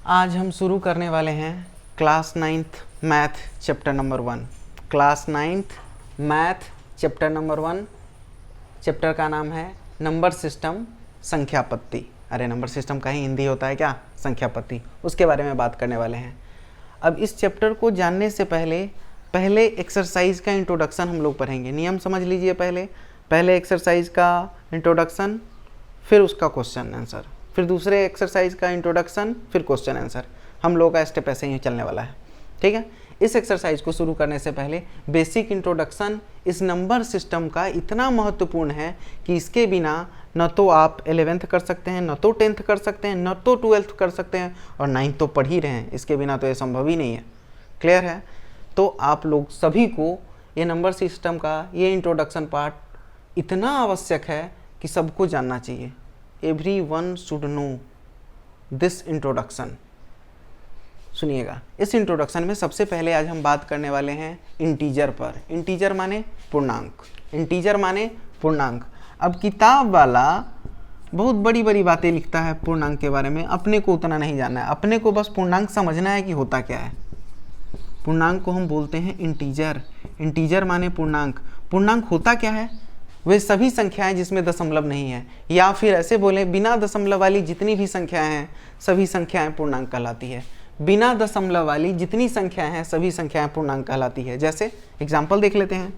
आज हम शुरू करने वाले हैं class 9th math chapter number 1। Class 9th math chapter number 1। Chapter का नाम है नंबर सिस्टम संख्यापत्ति। अरे नंबर सिस्टम का ही हिंदी होता है क्या, संख्यापत्ति। उसके बारे में बात करने वाले हैं। अब इस चैप्टर को जानने से पहले एक्सरसाइज का इंट्रोडक्शन हम लोग पढ़ेंगे। नियम समझ लीजिए। पहले एक्सरसाइज का इंट्रोडक्शन, फिर उसका क्वेश्चन आंसर, फिर दूसरे एक्सरसाइज का इंट्रोडक्शन, फिर क्वेश्चन आंसर। हम लोगों का स्टेप ऐसे ही चलने वाला है, ठीक है। इस एक्सरसाइज को शुरू करने से पहले बेसिक इंट्रोडक्शन इस नंबर सिस्टम का इतना महत्वपूर्ण है कि इसके बिना न तो आप 11th कर सकते हैं, न तो 10th कर सकते हैं, न तो 12th कर सकते हैं, और 9th तो पढ़ ही रहे हैं। इसके बिना तो ये संभव ही नहीं है। क्लियर है? तो आप लोग सभी को ये नंबर सिस्टम का ये इंट्रोडक्शन पार्ट इतना आवश्यक है कि सबको जानना चाहिए। Everyone should know this introduction। सुनिएगा, इस इंट्रोडक्शन में सबसे पहले आज हम बात करने वाले हैं इंटीजर पर। इंटीजर माने पूर्णांक। इंटीजर माने पूर्णांक। अब किताब वाला बहुत बड़ी बड़ी बातें लिखता है पूर्णांक के बारे में, अपने को उतना नहीं जानना है। अपने को बस पूर्णांक समझना है कि होता क्या है। पूर्णांक को हम बोलते हैं इंटीजर। इंटीजर माने पूर्णांक। पूर्णांक होता क्या है? वे सभी संख्याएं जिसमें दशमलव नहीं है, या फिर ऐसे बोलें बिना दशमलव वाली जितनी भी संख्याएं हैं सभी संख्याएं पूर्णांक कहलाती है। बिना दशमलव वाली जितनी संख्याएं हैं सभी संख्याएं पूर्णांक कहलाती है। जैसे एग्जांपल देख लेते हैं,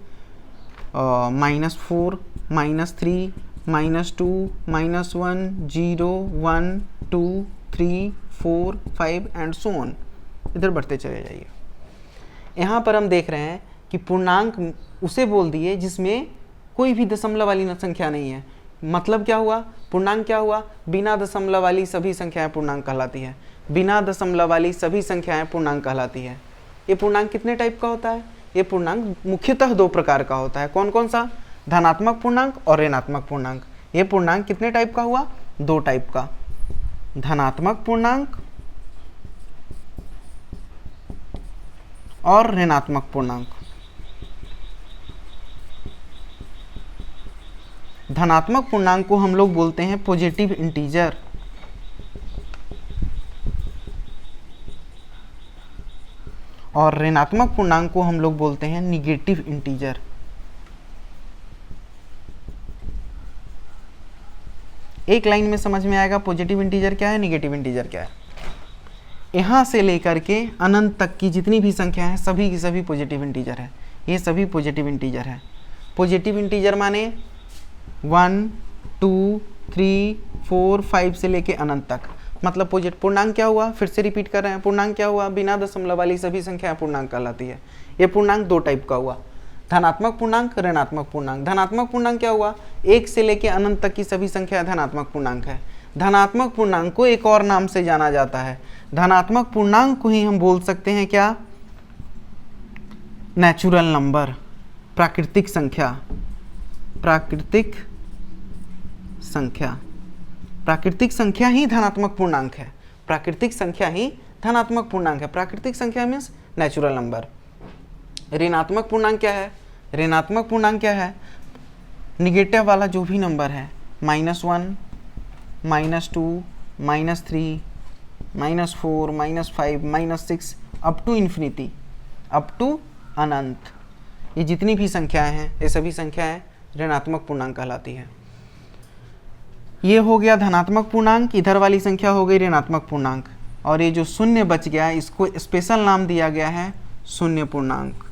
-4, -3, -2, -1, 0, 1, 2, 3, 4, 5 एंड सो ऑन। इधर बढ़ते चले जाइए। यहाँ पर हम देख रहे हैं कि पूर्णांक उसे बोल दिए जिसमें कोई भी दशमलव वाली संख्या नहीं है। मतलब क्या हुआ? पूर्णांक क्या हुआ? बिना दशमलव वाली सभी संख्याएं पूर्णांक कहलाती है। बिना दशमलव वाली सभी संख्याएं पूर्णांक कहलाती है। ये पूर्णांक कितने टाइप का होता है? ये पूर्णांक मुख्यतः दो प्रकार का होता है। कौन कौन सा? धनात्मक पूर्णांक और ऋणात्मक पूर्णांक। ये पूर्णांक कितने टाइप का हुआ? दो टाइप का, धनात्मक पूर्णांक और ऋणात्मक पूर्णांक। धनात्मक पूर्णांक को हम लोग बोलते हैं पॉजिटिव इंटीजर, और ऋणात्मक पूर्णांक को हम लोग बोलते हैं निगेटिव इंटीजर। एक लाइन में समझ में आएगा पॉजिटिव इंटीजर क्या है, निगेटिव इंटीजर क्या है। यहां से लेकर के अनंत तक की जितनी भी संख्या है सभी की सभी पॉजिटिव इंटीजर है। ये सभी पॉजिटिव इंटीजर है। पॉजिटिव इंटीजर माने 1, 2, 3, 4, 5 से लेके अनंत तक। मतलब पूर्णांक क्या हुआ? फिर से रिपीट कर रहे हैं। पूर्णांक क्या हुआ? बिना दशमलव वाली सभी संख्याएं पूर्णांक कहलाती है। ये पूर्णांक दो टाइप का हुआ, धनात्मक पूर्णांक, ऋणात्मक पूर्णांक। धनात्मक पूर्णांक क्या हुआ? 1 से लेके अनंत तक की सभी संख्या धनात्मक पूर्णांक है। धनात्मक पूर्णांक को एक और नाम से जाना जाता है। धनात्मक पूर्णांक को ही हम बोल सकते हैं क्या? नेचुरल नंबर, प्राकृतिक संख्या। प्राकृतिक संख्या, प्राकृतिक संख्या ही धनात्मक पूर्णांक है। प्राकृतिक संख्या ही धनात्मक पूर्णांक है। प्राकृतिक संख्या मीन्स नेचुरल नंबर। ऋणात्मक पूर्णांक क्या है? ऋणात्मक पूर्णांक क्या है? निगेटिव वाला जो भी नंबर है, -1, -2, -3, -4, -5, -6 up to infinity, up to अनंत। ये जितनी भी संख्याएं हैं ये सभी संख्याएं ऋणात्मक पूर्णांक कहलाती है। ये हो गया धनात्मक पूर्णांक, इधर वाली संख्या हो गई ऋणात्मक पूर्णांक, और ये जो शून्य बच गया इसको स्पेशल नाम दिया गया है शून्य पूर्णांक।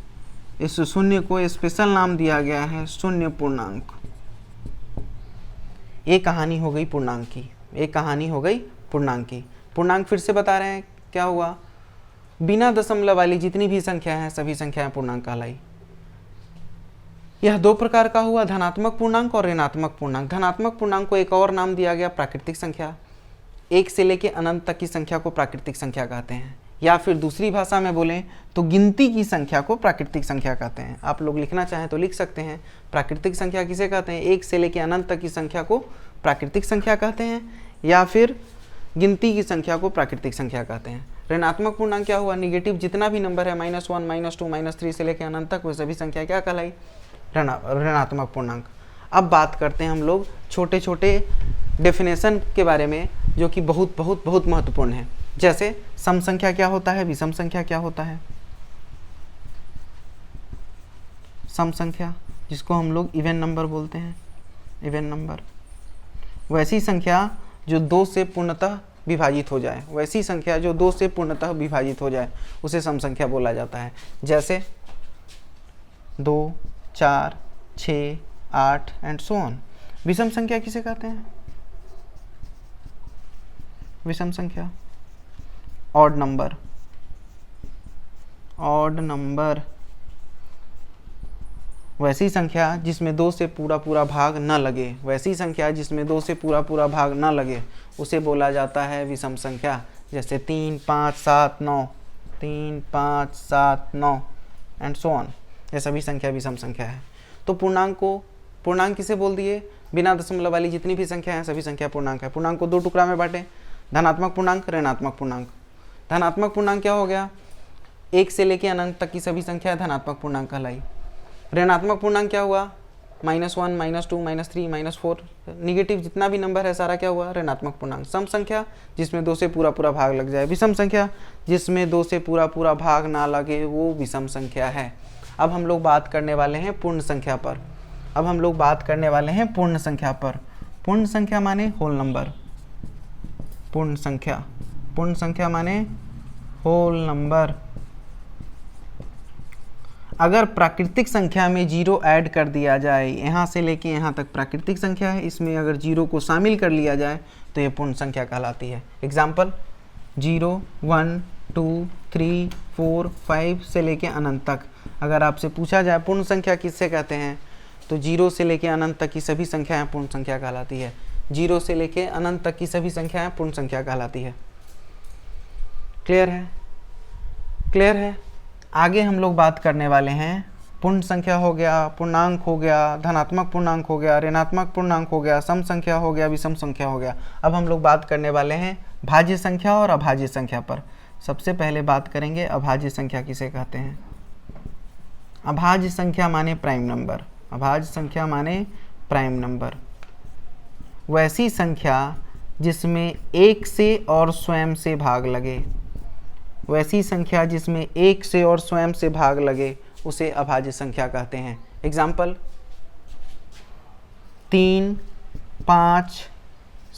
इस शून्य को स्पेशल नाम दिया गया है शून्य पूर्णांक। ये कहानी हो गई पूर्णांक की। ये कहानी हो गई पूर्णांक की। पूर्णांक फिर से बता रहे हैं क्या हुआ? बिना दशमलव वाली जितनी भी संख्या है सभी संख्याएं पूर्णांक कहलाई। यह दो प्रकार का हुआ, धनात्मक पूर्णांक और ऋणात्मक पूर्णांक। धनात्मक पूर्णांक को एक और नाम दिया गया प्राकृतिक संख्या। 1 से लेके अनंत तक की संख्या को प्राकृतिक संख्या कहते हैं, या फिर दूसरी भाषा में बोलें तो गिनती की संख्या को प्राकृतिक संख्या कहते हैं। आप लोग लिखना चाहें तो लिख सकते हैं। प्राकृतिक संख्या किसे कहते हैं? 1 से लेके अनंत तक की संख्या को प्राकृतिक संख्या कहते हैं, या फिर गिनती की संख्या को प्राकृतिक संख्या कहते हैं। ऋणात्मक पूर्णांक क्या हुआ? निगेटिव जितना भी नंबर है, -1, -2, -3 से लेके अनंत तक, वो सभी संख्या क्या कहलाई? ऋणात्मक पूर्णांक। अब बात करते हैं हम लोग छोटे छोटे डेफिनेशन के बारे में, जो कि बहुत बहुत बहुत महत्वपूर्ण है। जैसे सम संख्या क्या होता है, विषम संख्या क्या होता है। सम संख्या जिसको हम लोग इवन नंबर बोलते हैं, इवन नंबर, वैसी संख्या जो 2 से पूर्णतः विभाजित हो जाए, वैसी संख्या जो 2 से पूर्णतः विभाजित हो जाए उसे सम संख्या बोला जाता है। जैसे 2, 4, 6, 8 एंड सो ऑन। विषम संख्या किसे कहते हैं? विषम संख्या ऑड नंबर, ऑड नंबर, वैसी संख्या जिसमें 2 से पूरा पूरा भाग न लगे, वैसी संख्या जिसमें 2 से पूरा पूरा भाग न लगे उसे बोला जाता है विषम संख्या। जैसे 3, 5, 7, 9, 3, 5, 7, 9 एंड सो ऑन, ये सभी संख्या विषम संख्या है। तो पूर्णांक किसे बोल दिए? बिना दशमलव वाली जितनी भी संख्या है सभी संख्या पूर्णांक है। पूर्णांक को 2 टुकड़ा में बांटें, धनात्मक पूर्णांक, ऋणात्मक पूर्णांक। धनात्मक पूर्णांक क्या हो गया? 1 से लेकर अनंत तक की सभी संख्या धनात्मक पूर्णांक कहलाई। ऋणात्मक पूर्णांक क्या हुआ? -1, -2, -3, -4, निगेटिव जितना भी नंबर है सारा क्या हुआ? ऋणात्मक पूर्णांक। सम संख्या जिसमें 2 से पूरा पूरा भाग लग जाए। विषम संख्या जिसमें 2 से पूरा पूरा भाग ना लगे वो विषम संख्या है। अब हम लोग बात करने वाले हैं पूर्ण संख्या पर। अब हम लोग बात करने वाले हैं पूर्ण संख्या पर। पूर्ण संख्या माने होल नंबर। पूर्ण संख्या, पूर्ण संख्या माने होल नंबर। अगर प्राकृतिक संख्या में 0 ऐड कर दिया जाए, यहाँ से लेके यहाँ तक प्राकृतिक संख्या है, इसमें अगर 0 को शामिल कर लिया जाए तो ये पूर्ण संख्या कहलाती है। एग्जाम्पल 0, 1, 2, 3, 4, 5 से लेके अनंत तक। अगर आपसे पूछा जाए पूर्ण संख्या किससे कहते हैं, तो 0 से लेके अनंत तक की सभी संख्याएं पूर्ण संख्या कहलाती है। 0 से लेके अनंत तक की सभी संख्याएं पूर्ण संख्या कहलाती है। क्लियर है? क्लियर है? आगे हम लोग बात करने वाले हैं पूर्ण संख्या हो गया, पूर्णांक हो गया, धनात्मक पूर्णांक हो गया, ऋणात्मक पूर्णांक हो गया, सम संख्या हो गया, विषम संख्या हो गया। अब हम लोग बात करने वाले हैं भाज्य संख्या और अभाज्य संख्या पर। सबसे पहले बात करेंगे अभाज्य संख्या किसे कहते हैं। अभाज्य संख्या माने प्राइम नंबर। अभाज्य संख्या माने प्राइम नंबर, वैसी संख्या जिसमें 1 से और स्वयं से भाग लगे। वैसी संख्या जिसमें 1 से और स्वयं से भाग लगे उसे अभाज्य संख्या कहते हैं। एग्जाम्पल 3, 5,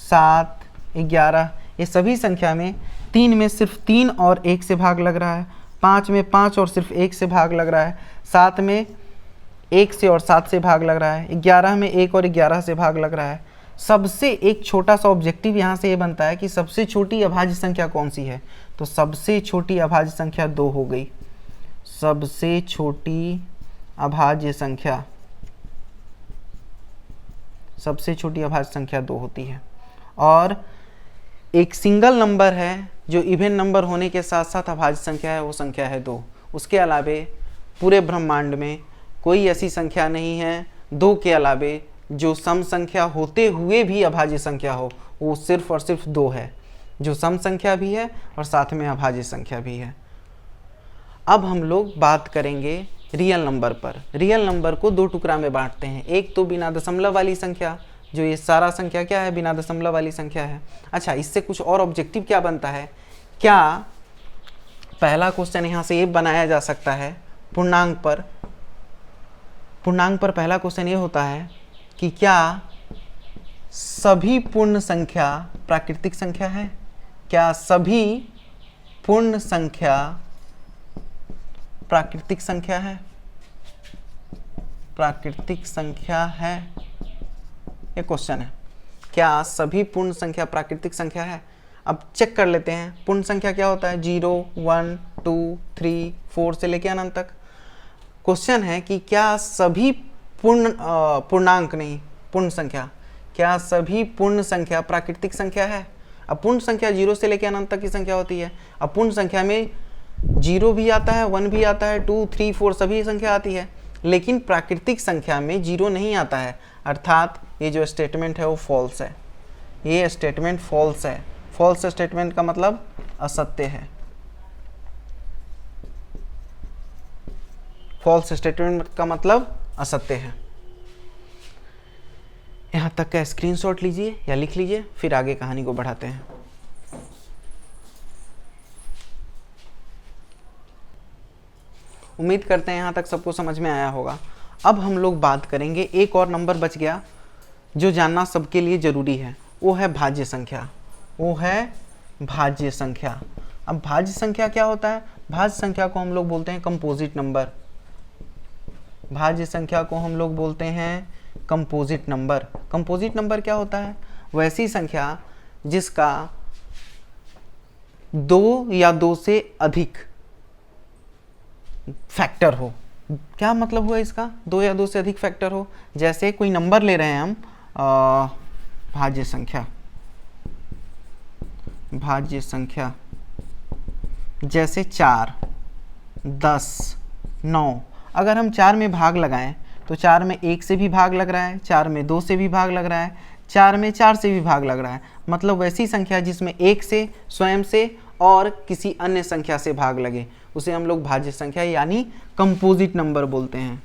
7, 11, ये सभी संख्या में 3 में सिर्फ 3 और 1 से भाग लग रहा है, 5 में 5 और सिर्फ 1 से भाग लग रहा है, 7 में 1 से और 7 से भाग लग रहा है, 11 में 1 और 11 से भाग लग रहा है। सबसे एक छोटा सा ऑब्जेक्टिव यहाँ से ये बनता है कि सबसे छोटी अभाज्य संख्या कौन सी है, तो सबसे छोटी अभाज्य संख्या 2 हो गई। सबसे छोटी अभाज्य संख्या, सबसे छोटी अभाज्य संख्या 2 होती है। और एक सिंगल नंबर है जो इवन नंबर होने के साथ साथ अभाज्य संख्या है, वो संख्या है 2। उसके अलावे पूरे ब्रह्मांड में कोई ऐसी संख्या नहीं है 2 के अलावे जो सम संख्या होते हुए भी अभाज्य संख्या हो। वो सिर्फ और सिर्फ 2 है, जो सम संख्या भी है और साथ में अभाज्य संख्या भी है। अब हम लोग बात करेंगे रियल नंबर पर। रियल नंबर को 2 टुकड़ा में बांटते हैं। एक तो बिना दशमलव वाली संख्या, जो ये सारा संख्या क्या है, बिना दशमलव वाली संख्या है। अच्छा, इससे कुछ और ऑब्जेक्टिव क्या बनता है? क्या पहला क्वेश्चन यहाँ से ये बनाया जा सकता है पूर्णांक पर। पूर्णांक पर पहला क्वेश्चन ये होता है कि क्या सभी पूर्ण संख्या प्राकृतिक संख्या है? क्या सभी पूर्ण संख्या प्राकृतिक संख्या है? प्राकृतिक संख्या है, ये क्वेश्चन है। क्या सभी पूर्ण संख्या प्राकृतिक संख्या है? अब चेक कर लेते हैं पूर्ण संख्या क्या होता है। 0, 1, 2, 3, 4 से लेकर अनंत तक। क्वेश्चन है कि क्या सभी पूर्णांक नहीं, पूर्ण संख्या, क्या सभी पूर्ण संख्या प्राकृतिक संख्या है? अब पूर्ण संख्या 0 से लेकर अनंत तक की संख्या होती है। अब पूर्ण संख्या में 0 भी आता है, 1 भी आता है, 2, 3, 4 सभी संख्या आती है, लेकिन प्राकृतिक संख्या में 0 नहीं आता है। अर्थात ये जो स्टेटमेंट है वो फॉल्स है। ये स्टेटमेंट फॉल्स है। फॉल्स स्टेटमेंट का मतलब असत्य है। फॉल्स स्टेटमेंट का मतलब असत्य है। यहाँ तक का स्क्रीनशॉट लीजिए या लिख लीजिए, फिर आगे कहानी को बढ़ाते हैं। उम्मीद करते हैं यहाँ तक सबको समझ में आया होगा। अब हम लोग बात करेंगे, एक और नंबर बच गया जो जानना सबके लिए ज़रूरी है, वो है भाज्य संख्या। वो है भाज्य संख्या। अब भाज्य संख्या क्या होता है? भाज्य संख्या को हम लोग बोलते हैं कंपोजिट नंबर। भाज्य संख्या को हम लोग बोलते हैं कंपोजिट नंबर। कंपोजिट नंबर क्या होता है? वैसी संख्या जिसका 2 या 2 से अधिक फैक्टर हो। क्या मतलब हुआ इसका? 2 या 2 से अधिक फैक्टर हो। जैसे कोई नंबर ले रहे हैं हम, भाज्य संख्या, भाज्य संख्या जैसे 4, 10, 9। अगर हम 4 में भाग लगाएं तो 4 में 1 से भी भाग लग रहा है, 4 में 2 से भी भाग लग रहा है, 4 में 4 से भी भाग लग रहा है। मतलब वैसी संख्या जिसमें 1 से, स्वयं से और किसी अन्य संख्या से भाग लगे, उसे हम लोग भाज्य संख्या यानी कंपोजिट नंबर बोलते हैं।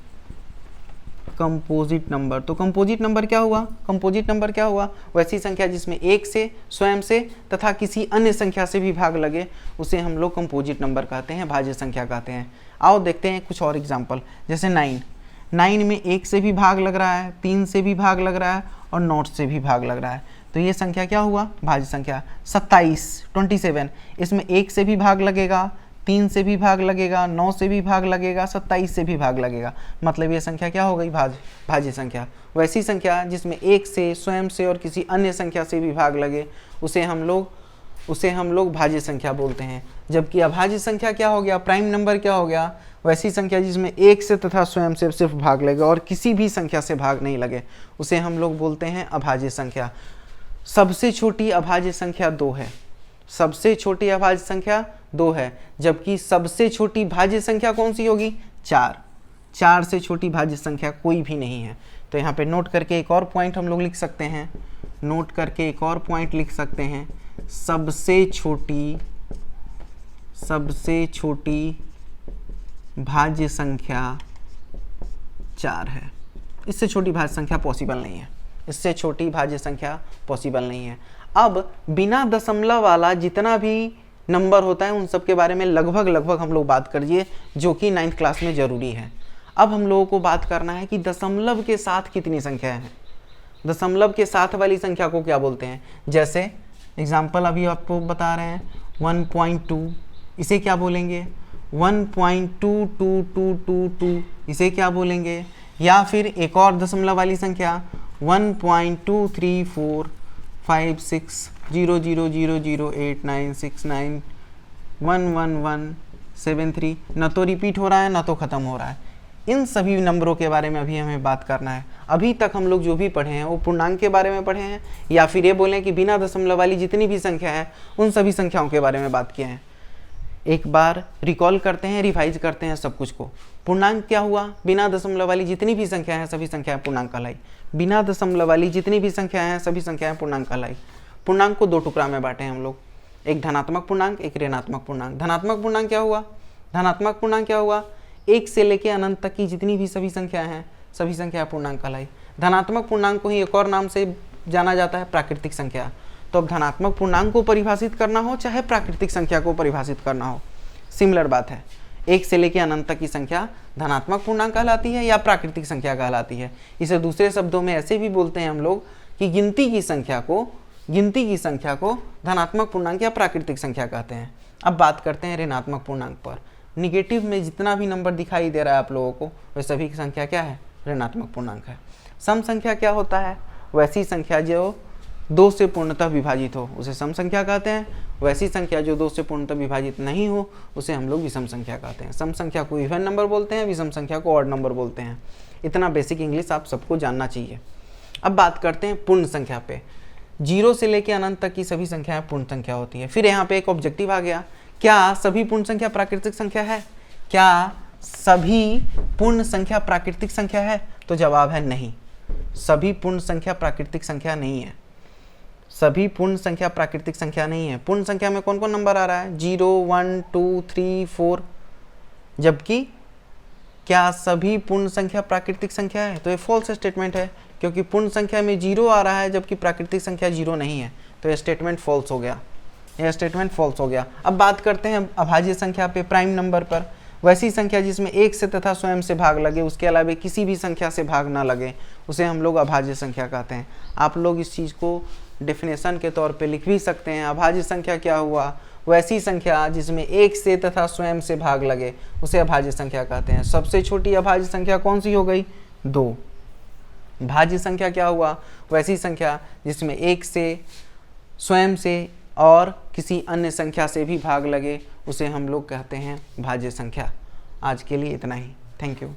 Composite number. तो कंपोजिट नंबर क्या हुआ? कंपोजिट नंबर क्या हुआ? वैसी संख्या जिसमें 1 से, स्वयं से तथा किसी अन्य संख्या से भी भाग लगे, उसे हम लोग कंपोजिट नंबर कहते हैं, भाज्य संख्या कहते हैं। आओ देखते हैं कुछ और एग्जाम्पल। जैसे 9 में 1 से भी भाग लग रहा है, 3 से भी भाग लग रहा है और 9 से भी भाग लग रहा है, तो ये संख्या क्या हुआ? भाज्य संख्या। 27, इसमें 1 से भी भाग लगेगा, 3 से भी भाग लगेगा, 9 से भी भाग लगेगा, 27 से भी भाग लगेगा। मतलब ये संख्या क्या हो गई? भाज्य संख्या। वैसी संख्या जिसमें 1 से, स्वयं से और किसी अन्य संख्या से भी भाग लगे, उसे हम लोग भाज्य संख्या बोलते हैं। जबकि अभाज्य संख्या क्या हो गया? प्राइम नंबर क्या हो गया? वैसी संख्या जिसमें 1 से तथा स्वयं से सिर्फ भाग लगे और किसी भी संख्या से भाग नहीं लगे, उसे हम लोग बोलते हैं अभाज्य संख्या। सबसे छोटी अभाज्य संख्या 2 है। सबसे छोटी अभाज्य संख्या 2 है, जबकि सबसे छोटी भाज्य संख्या कौन सी होगी? 4। 4 से छोटी भाज्य संख्या कोई भी नहीं है। तो यहाँ पे नोट करके एक और पॉइंट हम लोग लिख सकते हैं। नोट करके एक और पॉइंट लिख सकते हैं। सबसे छोटी भाज्य संख्या 4 है। इससे छोटी भाज्य संख्या पॉसिबल नहीं है। इससे छोटी भाज्य संख्या पॉसिबल नहीं है। अब बिना दशमलव वाला जितना भी नंबर होता है उन सब के बारे में लगभग हम लोग बात करिए, जो कि 9th क्लास में ज़रूरी है। अब हम लोगों को बात करना है कि दशमलव के साथ कितनी संख्या है। दशमलव के साथ वाली संख्या को क्या बोलते हैं? जैसे एग्जाम्पल अभी आपको बता रहे हैं 1.2, इसे क्या बोलेंगे? 1.2222, इसे क्या बोलेंगे? या फिर एक और दशमलव वाली संख्या 1.234560008969111173, न तो रिपीट हो रहा है न तो ख़त्म हो रहा है। इन सभी नंबरों के बारे में अभी हमें बात करना है। अभी तक हम लोग जो भी पढ़े हैं वो पूर्णांक के बारे में पढ़े हैं, या फिर ये बोलें कि बिना दशमलव वाली जितनी भी संख्या है उन सभी संख्याओं के बारे में बात किए हैं। एक बार रिकॉल करते हैं, रिवाइज करते हैं सब कुछ को। पूर्णांक क्या हुआ? बिना दशमलव वाली जितनी भी संख्या है सभी संख्याएं पूर्णांक कहलाई। बिना दशमलव वाली जितनी भी संख्याएं हैं सभी संख्याएं पूर्णांक कहलाई। पूर्णांक को 2 टुकड़ा में बांटे हैं हम लोग, एक धनात्मक पूर्णांक, एक ऋणात्मक पूर्णांक। धनात्मक पूर्णांक क्या हुआ? धनात्मक पूर्णांक क्या हुआ? 1 से लेकर अनंत तक की जितनी भी सभी संख्याएं हैं सभी संख्या पूर्णांक कहलाई। धनात्मक पूर्णांक को ही एक और नाम से जाना जाता है प्राकृतिक संख्या। तो अब धनात्मक पूर्णांक को परिभाषित करना हो चाहे प्राकृतिक संख्या को परिभाषित करना हो, सिमिलर बात है। 1 से लेकर अनंत तक की संख्या धनात्मक पूर्णांक कहलाती है या प्राकृतिक संख्या कहलाती है। इसे दूसरे शब्दों में ऐसे भी बोलते हैं हम लोग कि गिनती की संख्या को धनात्मक पूर्णांक या प्राकृतिक संख्या कहते हैं। अब बात करते हैं ऋणात्मक पूर्णांक पर। निगेटिव में जितना भी नंबर दिखाई दे रहा है आप लोगों को, वह सभी की संख्या क्या है? ऋणात्मक पूर्णांक है। सम संख्या क्या होता है? वैसी संख्या जो 2 से पूर्णतः विभाजित हो उसे सम संख्या कहते हैं। वैसी संख्या जो 2 से पूर्णतः विभाजित नहीं हो उसे हम लोग विषम संख्या कहते हैं। सम संख्या को इवन नंबर बोलते हैं, विषम संख्या को ऑड नंबर बोलते हैं। इतना बेसिक इंग्लिश आप सबको जानना चाहिए। अब बात करते हैं पूर्ण संख्या पे। 0 से लेकर अनंत तक की सभी संख्याएं पूर्ण संख्या होती है। फिर यहाँ पे एक ऑब्जेक्टिव आ गया, क्या सभी पूर्ण संख्या प्राकृतिक संख्या है? क्या सभी पूर्ण संख्या प्राकृतिक संख्या है? तो जवाब है नहीं, सभी पूर्ण संख्या प्राकृतिक संख्या नहीं है। सभी पूर्ण संख्या प्राकृतिक संख्या नहीं है। पूर्ण संख्या में कौन कौन नंबर आ रहा है? 0, 1, 2, 3, 4। जबकि क्या सभी पूर्ण संख्या प्राकृतिक संख्या है? तो ये फॉल्स स्टेटमेंट है, क्योंकि पूर्ण संख्या में 0 आ रहा है जबकि प्राकृतिक संख्या 0 नहीं है। तो यह स्टेटमेंट फॉल्स हो गया, यह स्टेटमेंट फॉल्स हो गया। अब बात करते हैं अभाज्य संख्या पे, प्राइम नंबर पर। वैसी संख्या जिसमें एक से तथा स्वयं से भाग लगे, उसके अलावा किसी भी संख्या से भाग ना लगे, उसे हम लोग अभाज्य संख्या कहते हैं। आप लोग इस चीज़ को डेफिनेशन के तौर पे लिख भी सकते हैं। अभाज्य संख्या क्या हुआ? वैसी संख्या जिसमें एक से तथा स्वयं से भाग लगे, उसे अभाज्य संख्या कहते हैं। सबसे छोटी अभाज्य संख्या कौन सी हो गई? 2। भाज्य संख्या क्या हुआ? वैसी संख्या जिसमें एक से, स्वयं से और किसी अन्य संख्या से भी भाग लगे, उसे हम लोग कहते हैं भाज्य संख्या। आज के लिए इतना ही। Thank you.